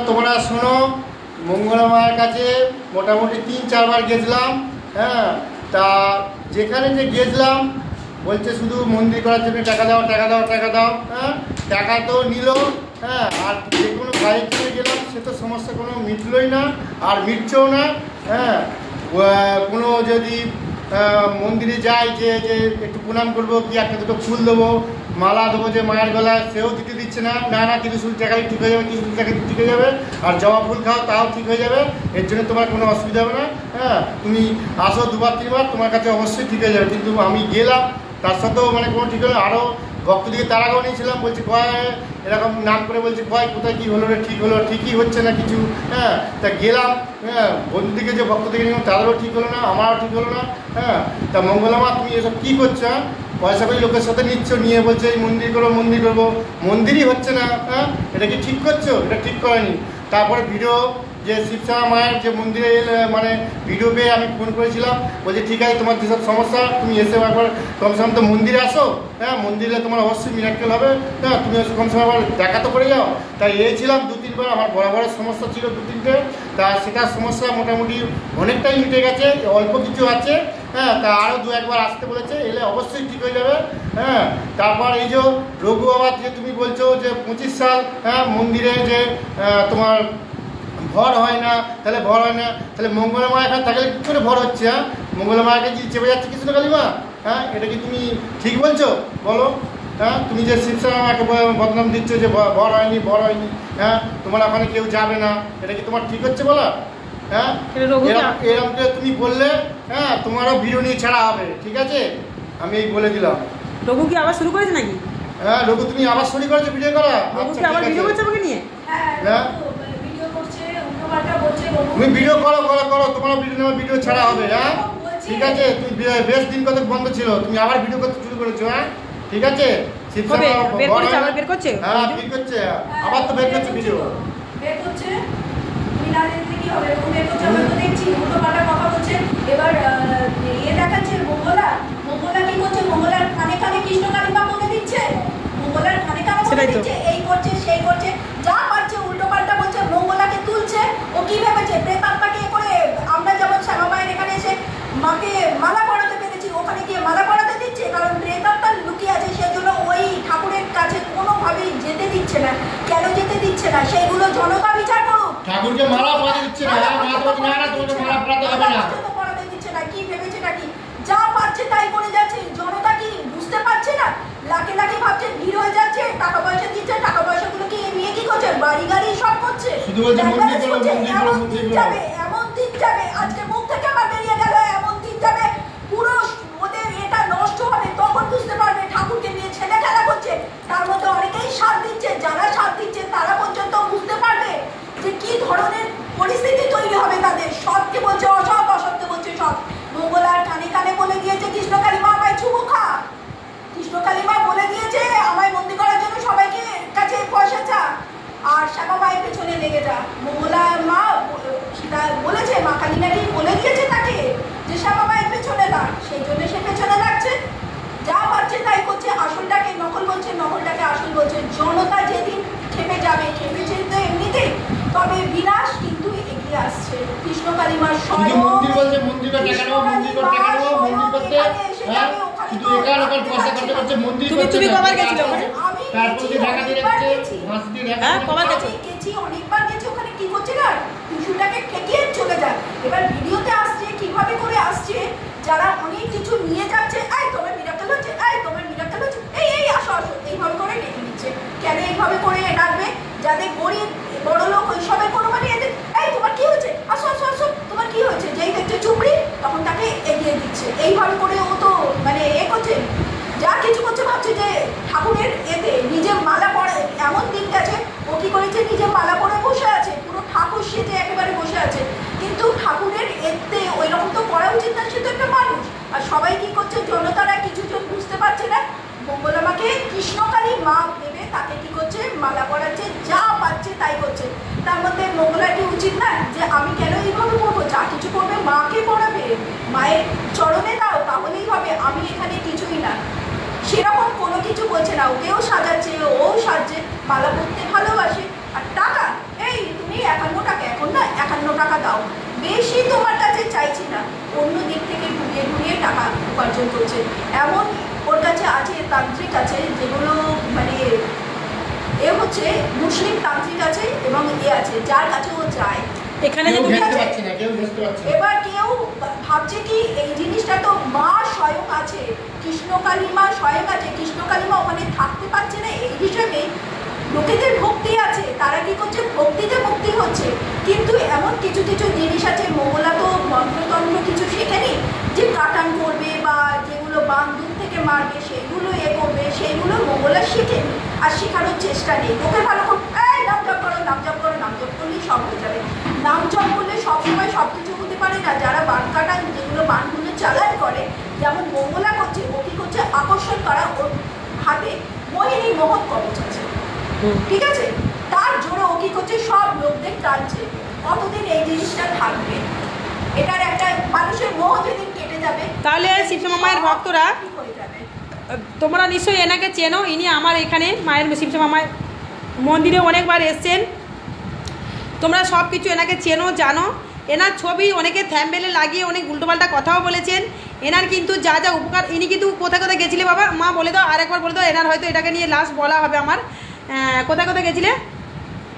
তোমরা শোনো, মঙ্গলা মায়ের কাছে মোটামুটি 3-4 বার গেছিলাম। হ্যাঁ, তা যেখানে যে গেছিলাম বলছে শুধু মন্দির করার জন্য টাকা দাও টাকা দাও টাকা দাও। হ্যাঁ, টাকা তো নিল। হ্যাঁ, আর যে কোনো কাজের জন্য গেলাম সে তো সমস্যা কোনো মিটলই না, আর মিটছেও না। হ্যাঁ, কোনো যদি মন্দিরে যাই যে একটু প্রণাম করবো, কি একটা দুটো ফুল দেবো, মালা দেবো যে মায়ের গলায়, সেও দিতে দিচ্ছে না। না না, ত্রিশুল টাকাই ঠিক হয়ে যাবে, ত্রিশুল টাকা ঠিক হয়ে যাবে, আর জবা ফুল খাও তাও ঠিক হয়ে যাবে, এর জন্য তোমার কোনো অসুবিধা হবে না। হ্যাঁ, তুমি আসো 2-3 বার, তোমার কাছে অবশ্যই ঠিক হয়ে যাবে। কিন্তু আমি গেলাম, তার সাথেও মানে কোনো ঠিক হলো। আরও ভক্তদিকে তারাগাও নিয়েছিলাম, বলছি কয় এরকম নাম করে বলছি কয় কোথায় কী হলো রে, ঠিক হলো, ঠিকই হচ্ছে না কিছু। হ্যাঁ, তা গেলাম, হ্যাঁ, বন্ধুদিকে যে ভক্তদিকে নিলাম তাদেরও ঠিক হলো না, আমারও ঠিক হলো না। হ্যাঁ, তা মঙ্গলা মা তুমি এসব কী করছো? পয়সা করে লোকের সাথে নিচ্ছ, নিয়ে বলছে এই মন্দির করবো মন্দির করবো, মন্দিরই হচ্ছে না। হ্যাঁ, এটা কি ঠিক করছো? এটা ঠিক করেনি। তারপরে ভিডিও যে শিবসাগর মায়ের যে মন্দিরে মানে ভিডিও পেয়ে আমি ফোন করেছিলাম, বলছি ঠিক আছে তোমার যেসব সমস্যা তুমি এসে একবার কমসে কম তো মন্দিরে আসো। হ্যাঁ, মন্দিরে তোমার অবশ্যই মিরাক্কেল হবে। হ্যাঁ, তুমি কমসে কম আবার দেখা তো করে যাও। তাই এসেছিলাম 2-3 বার, আমার বড় বড় সমস্যা ছিল 2-3টে, তা সেটার সমস্যা মোটামুটি অনেকটাই মিটে গেছে, অল্প কিছু আছে। হ্যাঁ, তা আরও 2-1 বার আসতে বলেছে, এলে অবশ্যই ঠিক হয়ে যাবে। হ্যাঁ, তারপর এই যে রঘু বাবা যে তুমি বলছো যে 25 সাল, হ্যাঁ, মন্দিরে যে তোমার ভর হয় না, তাহলে ভর হয় না, তাহলে মঙ্গলা মা এখানে থাকলে কী করে ভর হচ্ছে? হ্যাঁ, মঙ্গলা মাকে কি চেপে যাচ্ছে কৃষ্ণকালী মা? হ্যাঁ, এটা কি তুমি ঠিক বলছো বলো? হ্যাঁ, তুমি যে শিবসাগর মাকে বদনাম দিচ্ছ যে ভর হয়নি ভর হয়নি, হ্যাঁ, তোমার ওখানে কেউ যাবে না, এটা কি তোমার ঠিক হচ্ছে বলো? হ্যাঁ, এরকম করে তুমি বললে, হ্যাঁ, তোমারও ভিডিও নিয়ে ছাড়া হবে, ঠিক আছে? আমি এই বলে দিলাম। রঘু কি আবার শুরু করেছে নাকি? হ্যাঁ, রঘু তুমি আবার শুরু করেছো ভিডিও করা? আচ্ছা, আবার ভিডিও করছে আমাকে নিয়ে? হ্যাঁ, তুমি ভিডিও করো করো করো, তোমার ভিডিও ছাড়া হবে। হ্যাঁ, ঠিক আছে, তুমি বেশ দিন কত বন্ধ ছিল, তুমি আবার ভিডিও করতে শুরু করেছো। হ্যাঁ, ঠিক আছে, হ্যাঁ বের করছে, আবার তো বের করছে ভিডিও। এবার দেখাচ্ছে মঙ্গলা কি করছে, মঙ্গলার কানে কানে কৃষ্ণকালী মা বলে দিচ্ছে, মঙ্গলার কানে কানে বলে দিচ্ছে, এই করছে সেই করছে, যা পারছে উল্টো পাল্টা বলছে, মঙ্গলাকে তুলছে। ও কি ভেবেছে প্রেতাত্মাকে করে, আমরা যেমন শ্যামা মায়ের এখানে এসে মাকে মালা পরাতে পেরেছি, ওখানে গিয়ে মালা পরাতে দিচ্ছে, কারণ প্রেতাত্মা লুকিয়ে আছে, সেই জন্য ওই ঠাকুরের কাছে কোনোভাবেই যেতে দিচ্ছে না। কেন যেতে দিচ্ছে না সেইগুলো জনতা বিচার করুক। ঠাকুরকে মালা পরাতে দিচ্ছে না, পরাতে দিচ্ছে না, কি ভেবেছে নাকি যা পাচ্ছে তাই করে যাচ্ছে? জনতা কি বুঝতে পারছে না? লাখে লাখে ভাবছে ভিড় হয়ে যাচ্ছে, টাকা পয়সা দিচ্ছে, টাকা পয়সাগুলো কি নিয়ে কি করছে? বাড়ি গাড়ি সব করছে। এমন দিন যাবে আজকে মুখ থেকে আমার বেরিয়ে গেল, এমন দিন যাবে পুরো ওদের এটা নষ্ট হবে, তখন বুঝতে পারবে ঠাকুরকে নিয়ে ছেলে খেলা করছে। তার মধ্যে অনেকেই সাথ দিচ্ছে, যারা সাথ দিচ্ছে তারা পর্যন্ত বুঝতে পারবে যে কি ধরনের পরিস্থিতি তৈরি হবে তাদের। সৎকে বলছে অসৎ, অসৎকে বলছে সৎ। মঙ্গলার কানে কানে বলে দিয়েছে কৃষ্ণকালী মা আমায় চুমু খা, কৃষ্ণকালী মা বলে দিয়েছে আমায় বন্দি করার জন্য সবাইকে কাছে পয়সা চা, আর শ্যামা মায়ের পেছনে লেগে যা। মঙ্গলা মা সেটা বলেছে, মা কালী নাকি বলে দিয়েছে তাকে যে শ্যামা মায়ের পেছনে লাগ, সেই জন্য সে পেছনে লাগছে, যা পাচ্ছে তাই করছে। আসলটাকে নকল বলছে, নকলটাকে আসল বলছে। জনতা যেদিন খেপে যাবে, খেপেছে তো এমনিতেই, তবে বিনাশ কিন্তু এগিয়ে আসছে। কৃষ্ণকালী মা স্বয়ং মন্দির বলছে, মন্দির করতে টাকা নেবো, মন্দির করতে টাকা নেবো, মন্দির করতে। হ্যাঁ, শুধু এখানে পয়সা খরচা করছে, মন্দির করতে। তুমি কবার গেছিলে ওখানে? তারপর যে ঢাকা দিয়ে যাচ্ছে, মাছ দিয়ে ঢাকা। হ্যাঁ, কবার গেছো? গেছি, অনেকবার গেছি। ওখানে কি করছে না, টিস্যুটাকে ঠেকিয়ে চলে যায়। এবার ভিডিওতে আসছে কিভাবে করে আসছে, যারা অনেক কিছু নিয়ে যাচ্ছে, এই তোমার মিরাকেল হচ্ছে, এই তোমার মিরাকেল হচ্ছে, এই এই আসো আসো, এইভাবে করে ডেকে নিচ্ছে। কেন এইভাবে করে ডাকবে? যাদের গরিব বড় লোক ওইসবের কোনো মানে এদের, এই তোমার কি হয়েছে, আসো আসো আসো, তোমার কি হয়েছে, যেই দেখছে চুপড়ি তখন তাকে এগিয়ে দিচ্ছে। এইভাবে করে ও তো মানে করছে, যা কিছু করছে, ভাবছে যে ঠাকুরের এতে নিজে মালা পরে। এমন দিন গেছে ও কি করেছে, নিজে মালা পরে বসে আছে, পুরো ঠাকুর সেজে একেবারে বসে আছে, কিন্তু ঠাকুরের এতে ওই রকম তো করা উচিত না, সে তো একটা মানুষ। আর সবাই কি করছে, জনতারা কিছু জন বুঝতে পারছে না, মঙ্গলা মাকে কৃষ্ণকালী মা ভেবে তাকে কি করছে, মালা পরাচ্ছে, যা পাচ্ছে তাই করছে। তার মধ্যে মঙ্গলার কি উচিত না যে আমি কেন এইভাবে করবো? যা কিছু করবে মাকে পড়াবে, মায়ের চরণে দাও, তাহলেই হবে। আমি এখানে কিছুই না, সেরকম কোনো কিছু বলছে না। ওকেও সাজাচ্ছে, ও সাজছে, মালা পরতে ভালোবাসে। আর টাকা, এই তুমি অন্য দিক থেকে ঘুরিয়ে ঘুরিয়ে টাকা উপার্জন করছে। এমন ওর কাছে আছে তান্ত্রিক আছে যেগুলো মানে এ হচ্ছে মুসলিম তান্ত্রিক আছে এবং এ আছে যার কাছে ও যায়। এখানে যে কেউ তুমি বুঝতে পারছে না, কেউ বুঝতে পারছে না। এবার কেউ ভাবছে কি এই জিনিসটা তো মা স্বয়ং আছে, কৃষ্ণকালী মা স্বয়ং আছে, কৃষ্ণকালী মা ওখানে থাকতে পারছে না, এই হিসাবে লোকেদের ভক্তি আছে, তারা কি করছে ভক্তিতে মুক্তি হচ্ছে। কিন্তু এমন কিছু কিছু জিনিস আছে, মঙ্গলা তো মন্ত্রতন্ত্র কিছু শেখেনি যে কাটান করবে বা যেগুলো বান্দুক থেকে মারবে সেইগুলো এ করবে, সেইগুলো মঙ্গলা শেখেনি আর শেখানোর চেষ্টা নেই। ওকে ভালো করে নাম জপ করো, নাম জপ করো, নাম জপ করলেই সব হয়ে যাবে। নাম জপ করলে সবসময় সব কিছু হতে পারে না। যারা বান কাটান, যেগুলো বানগুলো চালান করে, যেমন মঙ্গলা করছে, ও কি করছে আকর্ষণ করা, ওর হাতে মোহিনী মোহন কবচ আছে, ঠিক আছে, তার জোরে ও কি করছে সব লোকদের টানছে। কতদিন এই জিনিসটা থাকবে? এটার একটা মানুষের মোহ যেদিন কেটে যাবে তাহলে শিবশ্যামা মায়ের ভক্তরা ঠিক হয়ে যাবে। তোমরা নিশ্চয়ই এনাকে চেনো। ইনি আমার এখানে মায়ের শিবশ্যামা মায়ের মন্দিরে অনেকবার এসছেন। তোমরা সব কিছু এনাকে চেনো, জানো। এনার ছবি অনেকে থ্যাম্বনেলে লাগিয়ে অনেক উল্টোপাল্টা কথাও বলেছেন। এনার কিন্তু যা যা উপকার, ইনি কিন্তু কোথায় কোথায় গেছিলে বাবা মা বলে দাও, আরেকবার বলে দাও। এনার হয়তো এটাকে নিয়ে লাস্ট বলা হবে আমার। কোথায় কোথায় গেছিলে?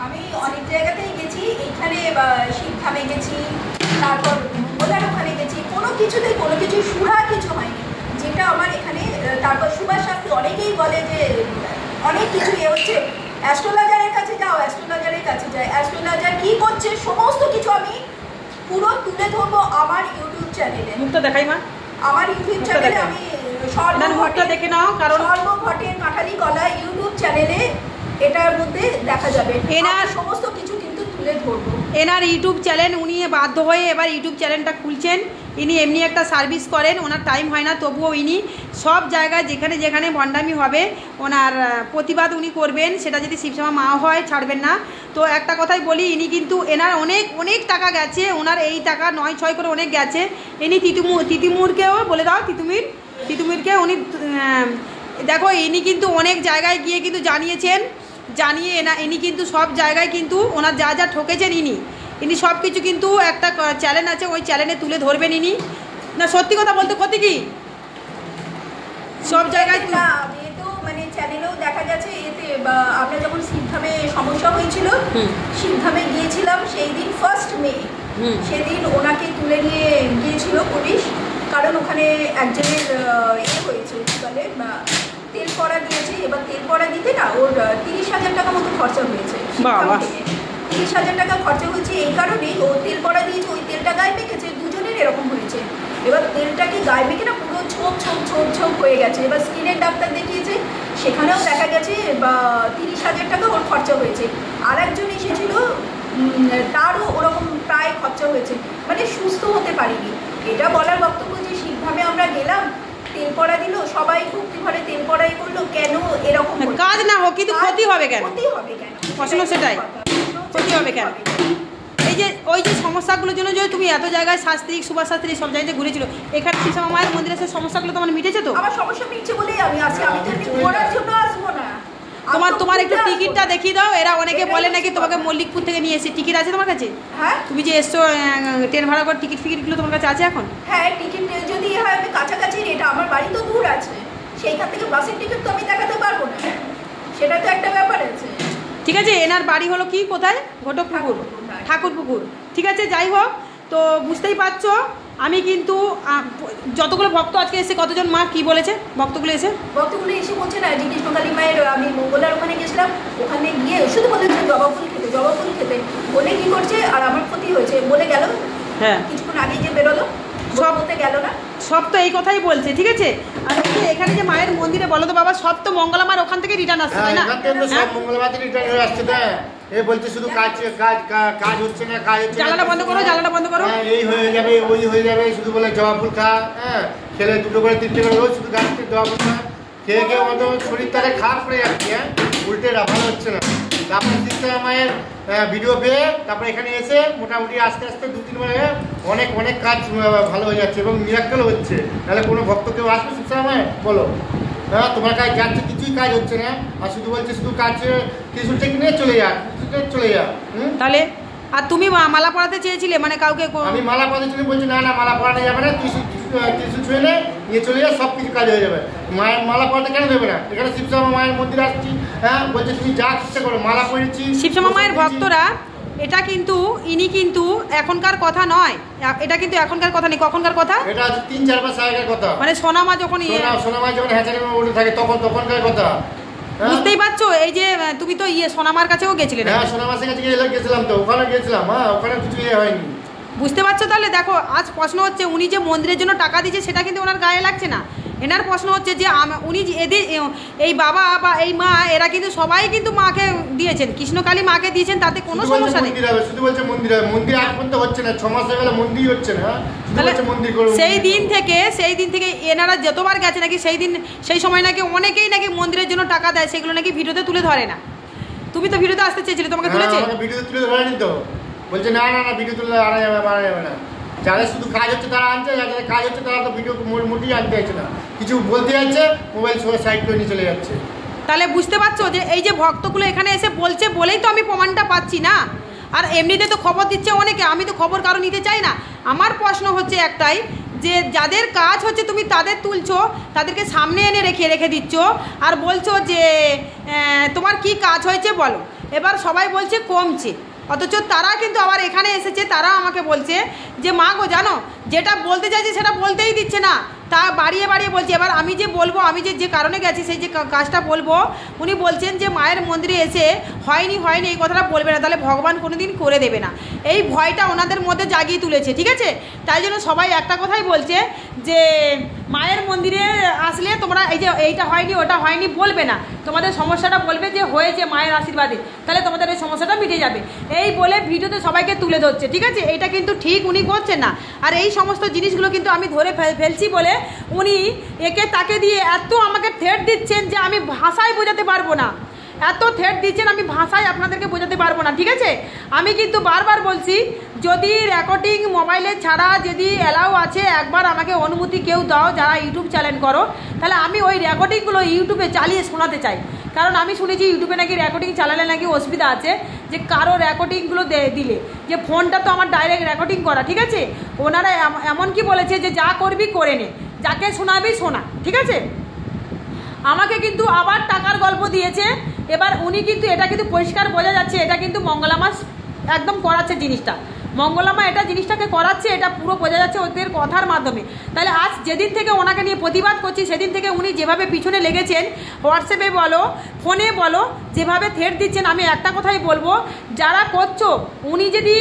আমি অনেক জায়গাতেই গেছি, এইখানে শিবধামে গেছি, তারপর মঙ্গলার ওখানে গেছি, কোনো কিছুতেই কোনো কিছু সুরা কিছু হয়নি যেটা আমার এখানে। তারপর সুভাষ শাস্ত্রী অনেকেই বলে যে অনেক কিছু এ হচ্ছে, অ্যাস্ট্রোলজারের কাছে যাও, অ্যাস্ট্রোলজারের কাছে যায়, অ্যাস্ট্রোলজার কি করছে সমস্ত কিছু আমি পুরো তুলে ধরবো আমার ইউটিউব চ্যানেলে। মুখটা দেখাই মা, আমার ইউটিউব চ্যানেলে আমি মুখটা দেখে নাও, কারণ সর্বঘটের কাঠালি গলা ইউটিউব চ্যানেলে এটার মধ্যে দেখা যাবে। এনার সমস্ত কিছু কিন্তু তুলে ধরবো। এনার ইউটিউব চ্যানেল, উনি বাধ্য হয়ে এবার ইউটিউব চ্যানেলটা খুলছেন। ইনি এমনি একটা সার্ভিস করেন, ওনার টাইম হয় না, তবুও ইনি সব জায়গায় যেখানে যেখানে ভণ্ডামি হবে ওনার প্রতিবাদ উনি করবেন। সেটা যদি শিবশ্যামা মা হয় ছাড়বেন না। তো একটা কথাই বলি, ইনি কিন্তু এনার অনেক অনেক টাকা গেছে, ওনার এই টাকা 9-6 করে অনেক গেছে। ইনি তিতুমুরকেও বলে দাও, তিতুমিরকে উনি দেখো, ইনি কিন্তু অনেক জায়গায় গিয়ে কিন্তু জানিয়ে ইনি কিন্তু সব জায়গায় কিন্তু ওনার যা যা ঠকেছেন ইনি সব কিছু কিন্তু একটা চ্যানেল আছে, ওই চ্যানেলে তুলে ধরবেন ইনি। না সত্যি কথা বলতে ক্ষতি কি? সব জায়গায় না এ তো মানে চ্যানেলেও দেখা গেছে এতে আমরা যখন শিবধামে সমস্যা হয়েছিল, শিবধামে গিয়েছিলাম সেই দিন 1 মে, সেদিন ওনাকে তুলে নিয়ে গিয়েছিল পুলিশ, কারণ ওখানে একজনের হয়েছে কি বলে তেল পড়া দিয়েছে। এবার তেল পড়া দিতে না ওর 30,000 টাকা মতো খরচা হয়েছে। 30,000 টাকা খরচা হয়েছে এই কারণেই, ও তেল পড়া দিয়েছে, ওই তেলটা গায়ে মেখেছে, দুজনের এরকম হয়েছে। এবার তেলটাকে গায়ে মেখে না পুরো ছোপ হয়ে গেছে। এবার স্কিনের ডাক্তার দেখিয়েছে, সেখানেও দেখা গেছে 30,000 টাকা ওর খরচা হয়েছে। আর একজন এসেছিল, তারও ওরকম প্রায় খরচা হয়েছে, মানে সুস্থ হতে পারিনি। এটা বলার বক্তব্য যে শিবধামে আমরা গেলাম, তেল পড়া দিল, সবাই ভক্তি ভরে তেল পড়াই করলো, কেন এরকম কাজ না হোক কিন্তু ক্ষতি হবে কেন? ক্ষতি হবে কেন? প্রশ্ন সেটাই, ক্ষতি হবে কেন? এই যে ওই যে সমস্যাগুলোর জন্য যে তুমি এত জায়গায় শাস্ত্রী, সুভাষ শাস্ত্রী সব জায়গায় ঘুরেছিল, এখানে শিবশ্যামা মায়ের মন্দিরে সে সমস্যাগুলো তোমার মিটেছে তো? আমার সমস্যা মিটছে বলেই আমি আসি, আমি তো ঘোরার জন্য আসবো না। তোমার একটু টিকিটটা দেখিয়ে দাও। এরা অনেকে বলে নাকি তোমাকে মল্লিকপুর থেকে নিয়ে এসে। টিকিট আছে তোমার কাছে? হ্যাঁ, তুমি যে এসছো ট্রেন ভাড়া করে টিকিটগুলো তোমার কাছে আছে এখন? হ্যাঁ, টিকিট যদি হয় আমি কাছাকাছি, এটা আমার বাড়ি তো দূর আছে, সেইখান থেকে বাসের টিকিট তো আমি দেখাতে পারবো না, সেটা তো একটা ব্যাপার আছে। ঠিক আছে, এনার বাড়ি হলো কি কোথায়? ঘটকপুকুর, ঠাকুরপুকুর। ঠিক আছে, যাই হোক, তো বুঝতেই পারছো আমি কিন্তু যতগুলো ভক্ত আজকে এসে, কতজন মা কি বলেছে ভক্তগুলো এসে বলছে না যে কৃষ্ণকালী মায়ের, আমি মঙ্গলার ওখানে গেছিলাম, ওখানে গিয়ে শুধু বলেছে জবা ফুল খেতে বলে কি করছে, আর আমার ক্ষতি হয়েছে বলে গেল। হ্যাঁ, কিছুক্ষণ আগে যে বেরোলো, সব বলতে গেল না, সব তো এই কথাই বলছে। ঠিক আছে, আর এখানে যে মায়ের মন্দিরে বলো তো বাবা, সব তো মঙ্গলা মার ওখান থেকে রিটার্ন আসছে, তাই না? সব মঙ্গলবার থেকে রিটার্ন হয়ে আসছে। এ বলছে শুধু কাজ হচ্ছে না, জ্বালাটা বন্ধ করো, এই হয়ে যাবে, ওই হয়ে যাবে, শুধু বলে জবা ফুল খা, হ্যাঁ, খেলে 2 করে 3টে করে রোজ শুধু গাছ থেকে জবা ফুল খা, খেয়ে আমাদের শরীর তাহলে খারাপ করে যাচ্ছে। হ্যাঁ, উল্টে ভালো হচ্ছে না। তারপরে শিবশ্যামা মায়ের ভিডিও পেয়ে তারপরে এখানে এসে মোটামুটি আস্তে আস্তে 2-3 মাসে অনেক কাজ ভালো হয়ে যাচ্ছে এবং মিরাক্কেলও হচ্ছে। তাহলে কোনো ভক্ত কেউ আসবে শিবশ্যামা মায়ের বলো? হ্যাঁ, তোমার কাজ যাচ্ছে, কিছুই কাজ হচ্ছে না, আর শুধু বলছে শুধু কাজ ত্রিশূল থেকে নিয়ে চলে যা। তাহলে আর তুমি মালা পরাতে চেয়েছিলে মানে কাউকে আমি মালা পরাতে ছিল, বলছি না না মালা পরানো যাবে না, ত্রিশূল ছুঁয়ে নিয়ে চলে যায়, সব কিছু কাজ হয়ে যাবে। মায়ের মালা পরাতে কেন দেবে না? এখানে শিবশ্যামা মায়ের মন্দিরে আসছি, হ্যাঁ বলছে তুমি যা ইচ্ছা করো, মালা পরেছি। শিবশ্যামা মায়ের ভক্তরা, এটা কিন্তু ইনি কিন্তু এখনকার কথা নয়, এটা কিন্তু এখনকার কথা নেই, কখনকার কথা? এটা আছে 3-4 মাস আগের কথা, মানে সোনামা যখন সোনামা যখন হ্যাচারি উঠে থাকে তখনকার কথা। বুঝতেই পারছো? এই যে তুমি তো সোনামার কাছেও গেছিলে? হ্যাঁ সোনামার কাছে গেছিলাম, তো ওখানে গেছিলাম, হ্যাঁ ওখানে কিছু হয়নি। বুঝতে পারছো? তাহলে দেখো, আজ প্রশ্ন হচ্ছে উনি যে মন্দিরের জন্য টাকা দিচ্ছে সেটা কিন্তু ওনার গায়ে লাগছে না। এনার প্রশ্ন হচ্ছে যে উনি এদের এই বাবা বা এই মা এরা কিন্তু সবাই কিন্তু মাকে দিয়েছেন, কৃষ্ণকালী মাকে দিয়েছেন, তাতে কোনো সমস্যা নেই। শুধু বলছে মন্দির হবে, মন্দির আজ পর্যন্ত হচ্ছে না, 6 মাস হয়ে গেল মন্দির হচ্ছে না। সেই দিন থেকে এনারা যতবার গেছে নাকি সেই সময় নাকি অনেকেই নাকি মন্দিরের জন্য টাকা দেয়, সেগুলো নাকি ভিডিওতে তুলে ধরে না। তুমি তো ভিডিওতে আসতে চেয়েছিলে, তোমাকে তুলেছে? ভিডিওতে তুলে ধরেনি তো, বলছে না না না ভিডিও তুলে আনা যাবে না। যাদের শুধু কাজ হচ্ছে তারা আনছে, যাদের কাজ হচ্ছে তারা তো ভিডিও মোটেই আনতে চাইছে না, কিছু বলতে যাচ্ছে মোবাইল সবাই সাইড করে নিয়ে চলে যাচ্ছে। তাহলে বুঝতে পারছো যে এই যে ভক্তগুলো এখানে এসে বলছে বলেই তো আমি প্রমাণটা পাচ্ছি না। আর এমনিতে তো খবর দিচ্ছে অনেকে, আমি তো খবর কারো নিতে চাই না। আমার প্রশ্ন হচ্ছে একটাই, যে যাদের কাজ হচ্ছে তুমি তাদের তুলছো, তাদেরকে সামনে এনে রেখে দিচ্ছ, আর বলছো যে তোমার কি কাজ হয়েছে বলো। এবার সবাই বলছে কমছে, অথচ তারা কিন্তু আবার এখানে এসেছে, তারা আমাকে বলছে যে মা গো জানো, যেটা বলতে চাইছে সেটা বলতেই দিচ্ছে না, তা বাড়িয়ে বলছে। এবার আমি যে বলবো, আমি যে কারণে গেছি সেই যে কাজটা বলবো, উনি বলছেন যে মায়ের মন্দিরে এসে হয়নি এই কথাটা বলবে না, তাহলে ভগবান কোনো দিন করে দেবে না। এই ভয়টা ওনাদের মধ্যে জাগিয়ে তুলেছে, ঠিক আছে? তাই জন্য সবাই একটা কথাই বলছে যে মায়ের মন্দিরে আসলে তোমরা এই যে এইটা হয়নি ওটা হয়নি বলবে না, তোমাদের সমস্যাটা বলবে যে হয়েছে মায়ের আশীর্বাদে, তাহলে তোমাদের ওই সমস্যাটা মিটে যাবে। এই বলে ভিডিওতে সবাইকে তুলে ধরছে, ঠিক আছে? এটা কিন্তু ঠিক উনি করছেন না। আর এই সমস্ত জিনিসগুলো কিন্তু আমি ধরে ফেলছি বলে উনি একে তাকে দিয়ে এত আমাকে থ্রেট দিচ্ছেন যে আমি ভাষায় বোঝাতে পারবো না, এত থ্রেট দিচ্ছেন আমি ভাষায় আপনাদেরকে বোঝাতে পারবো না, ঠিক আছে? আমি কিন্তু বারবার বলছি, যদি রেকর্ডিং মোবাইলে ছাড়া যদি অ্যালাউ আছে, একবার আমাকে অনুমতি কেউ দাও যারা ইউটিউব চ্যানেল করো, তাহলে আমি ওই রেকর্ডিংগুলো ইউটিউবে চালিয়ে শোনাতে চাই। কারণ আমি শুনেছি ইউটিউবে নাকি রেকর্ডিং চালালে নাকি অসুবিধা আছে, যে কারো রেকর্ডিংগুলো দিলে, যে ফোনটা তো আমার ডাইরেক্ট রেকর্ডিং করা, ঠিক আছে? ওনারা এমন কি বলেছে যে যা করবি করে নে, যাকে শোনাবি শোনা, ঠিক আছে? আমাকে কিন্তু আবার টাকার গল্প দিয়েছে। এবার উনি কিন্তু এটা কিন্তু পরিষ্কার বোঝা যাচ্ছে, এটা কিন্তু মঙ্গলামা একদম করাচ্ছে জিনিসটা, মঙ্গলামা এটা জিনিসটাকে করাচ্ছে, এটা পুরো বোঝা যাচ্ছে ওদের কথার মাধ্যমে। তাহলে আজ যেদিন থেকে ওনাকে নিয়ে প্রতিবাদ করছি, সেদিন থেকে উনি যেভাবে পিছনে লেগেছেন, হোয়াটসঅ্যাপে বলো ফোনে বলো, যেভাবে থ্রেট দিচ্ছেন, আমি একটা কথাই বলবো, যারা করছো, উনি যদি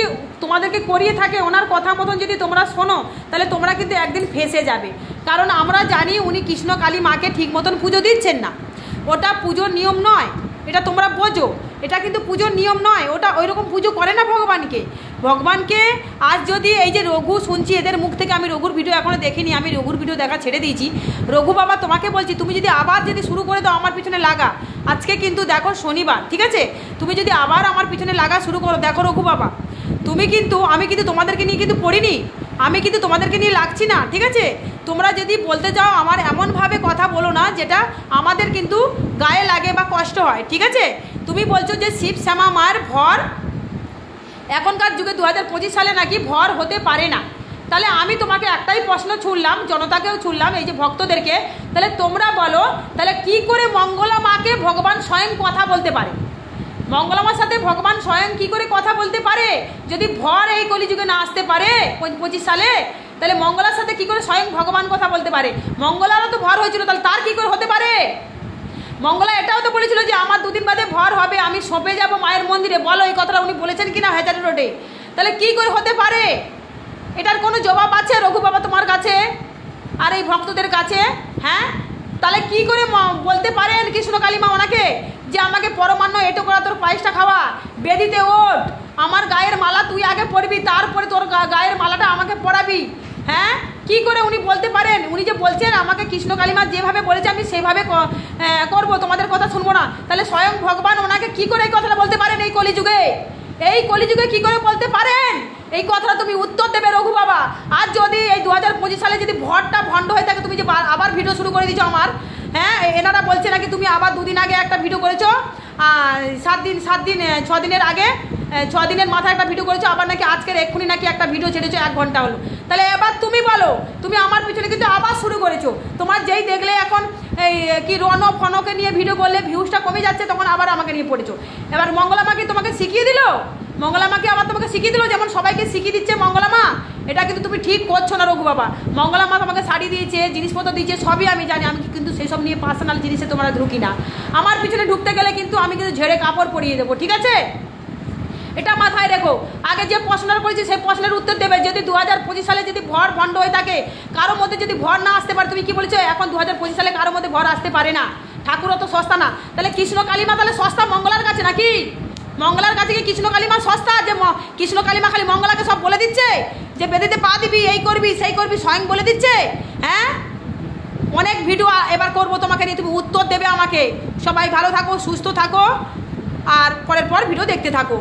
তোমাদেরকে করিয়ে থাকে ওনার কথা মতন যদি তোমরা শোনো, তাহলে তোমরা কিন্তু একদিন ফেঁসে যাবে। কারণ আমরা জানি উনি কৃষ্ণ কালী মাকে ঠিক মতন পুজো দিচ্ছেন না, ওটা পুজোর নিয়ম নয়, এটা তোমরা বোঝো, এটা কিন্তু পুজোর নিয়ম নয়, ওটা ওই রকম পুজো করে না ভগবানকে। আজ যদি এই যে রঘু শুনছি এদের মুখ থেকে, আমি রঘুর ভিডিও এখনও দেখিনি, আমি রঘুর ভিডিও দেখা ছেড়ে দিয়েছি। রঘু বাবা তোমাকে বলছি, তুমি যদি আবার যদি শুরু করে দাও আমার পিছনে লাগা, আজকে কিন্তু দেখো শনিবার, ঠিক আছে? তুমি যদি আবার আমার পিছনে লাগা শুরু করো, দেখো রঘু বাবা, তুমি কিন্তু, আমি কিন্তু তোমাদেরকে নিয়ে কিন্তু পড়িনি, আমি কিন্তু তোমাদেরকে নিয়ে লাগছি না, ঠিক আছে? তোমরা যদি বলতে চাও আমার এমনভাবে কথা বলো না যেটা আমাদের কিন্তু গায়ে লাগে বা কষ্ট হয়, ঠিক আছে? তুমি বলছো যে শিবশ্যামা মায়ের ভর এখনকার যুগে 2025 সালে নাকি ভর হতে পারে না, তাহলে আমি তোমাকে একটাই প্রশ্ন ছুড়লাম, জনতাকেও ছুড়লাম, এই যে ভক্তদেরকে, তাহলে তোমরা বলো, তাহলে কি করে মঙ্গলা মাকে ভগবান স্বয়ং কথা বলতে পারে? মঙ্গলামার সাথে ভগবান স্বয়ং কি করে কথা বলতে পারে? যদি ভর এই কলিযুগে না আসতে পারে 25 সালে, তাহলে মঙ্গলার সাথে কি করে স্বয়ং ভগবান কথা বলতে পারে? মঙ্গলারও তো ভর হয়েছিল, তাহলে তার কি করে হতে পারে? মঙ্গলা এটাও তো বলেছিল যে আমার 2 দিন বাদে ভর হবে, আমি সঁপে যাব মায়ের মন্দিরে, বলো এই কথাটা উনি বলেছেন কিনা হ্যাচারি রোডে? তাহলে কি করে হতে পারে? এটার কোনো জবাব আছে রঘু বাবা তোমার কাছে আর এই ভক্তদের কাছে? হ্যাঁ, তাহলে কি করে বলতে পারেন কৃষ্ণকালী মা ওনাকে যে আমাকে পরমান্ন এটো করা, তোর পায়েসটা খাওয়া, বেদিতে ওঠ, আমার গায়ের মালা তুই আগে পরবি, তারপরে তোর গায়ের মালাটা আমাকে পরাবি? হ্যাঁ, কি করে উনি বলতে পারেন? উনি যে বলছেন আমাকে কৃষ্ণকালী মা যেভাবে বলেছে আমি সেভাবে করবো, তোমাদের কথা শুনবো না, তাহলে স্বয়ং ভগবান ওনাকে কি করে এই কথাটা বলতে পারেন এই কলিযুগে? এই কলিযুগে কি করে বলতে পারেন এই কথাটা? তুমি উত্তর দেবে রঘু বাবা। আর যদি এই 2025 সালে যদি ভরটা ভণ্ড হয়ে থাকে, তুমি যে আবার ভিডিও শুরু করে দিচ্ছ আমার, হ্যাঁ, এনারা বলছে নাকি তুমি আবার 2 দিন আগে একটা ভিডিও করেছো, 7 দিন 6 দিনের আগে 6 দিনের মাথায় একটা ভিডিও করেছো, আবার নাকি আজকের এক্ষুনি নাকি একটা ভিডিও ছেড়েছো 1 ঘন্টা হলো। তাহলে এবার তুমি বলো, তুমি আমার পিছনে কিন্তু আবার শুরু করেছো। তোমার যেই দেখলে এখন এই কি রনো ফনকে নিয়ে ভিডিও করলে ভিউজটা কমে যাচ্ছে, তখন আবার আমাকে নিয়ে পড়েছো। এবার মঙ্গলামাকে তোমাকে শিখিয়ে দিল, মঙ্গলামাকে আবার তোমাকে শিখিয়ে দিল, যেমন সবাইকে শিখিয়ে দিচ্ছে মঙ্গলামা। এটা কিন্তু তুমি ঠিক করছো না রঘু বাবা। মঙ্গলামা তোমাকে শাড়ি দিয়েছে, জিনিসপত্র দিয়েছে, সবই আমি জানি। আমি কিন্তু সেসব নিয়ে পার্সোনাল জিনিসে তোমরা ঢুকি না। আমার পিছনে ঢুকতে গেলে কিন্তু আমি কিন্তু ঝেড়ে কাপড় পরিয়ে দেবো, ঠিক আছে? এটা মাথায় রেখো। আগে যে প্রশ্নটা করেছি সেই প্রশ্নের উত্তর দেবে। যদি 2025 সালে যদি ভর বন্ধ হয়ে থাকে, কারোর মধ্যে যদি ভর না আসতে পারে, তুমি কি বলেছো এখন 2025 সালে কারোর মধ্যে ভর আসতে পারে না, ঠাকুরও তো সস্তা না। তাহলে কৃষ্ণ কালিমা তাহলে সস্তা মঙ্গলার কাছে নাকি? মঙ্গলার কাছে কি কৃষ্ণ কালিমা সস্তা? যে কৃষ্ণ কালিমা খালি মঙ্গলাকে সব বলে দিচ্ছে যে বেদিতে পা দিবি, এই করবি সেই করবি, স্বয়ং বলে দিচ্ছে। হ্যাঁ, অনেক ভিডিও এবার করবো তোমাকে নিয়ে, তুমি উত্তর দেবে আমাকে। সবাই ভালো থাকো, সুস্থ থাকো, আর পরের পর ভিডিও দেখতে থাকো।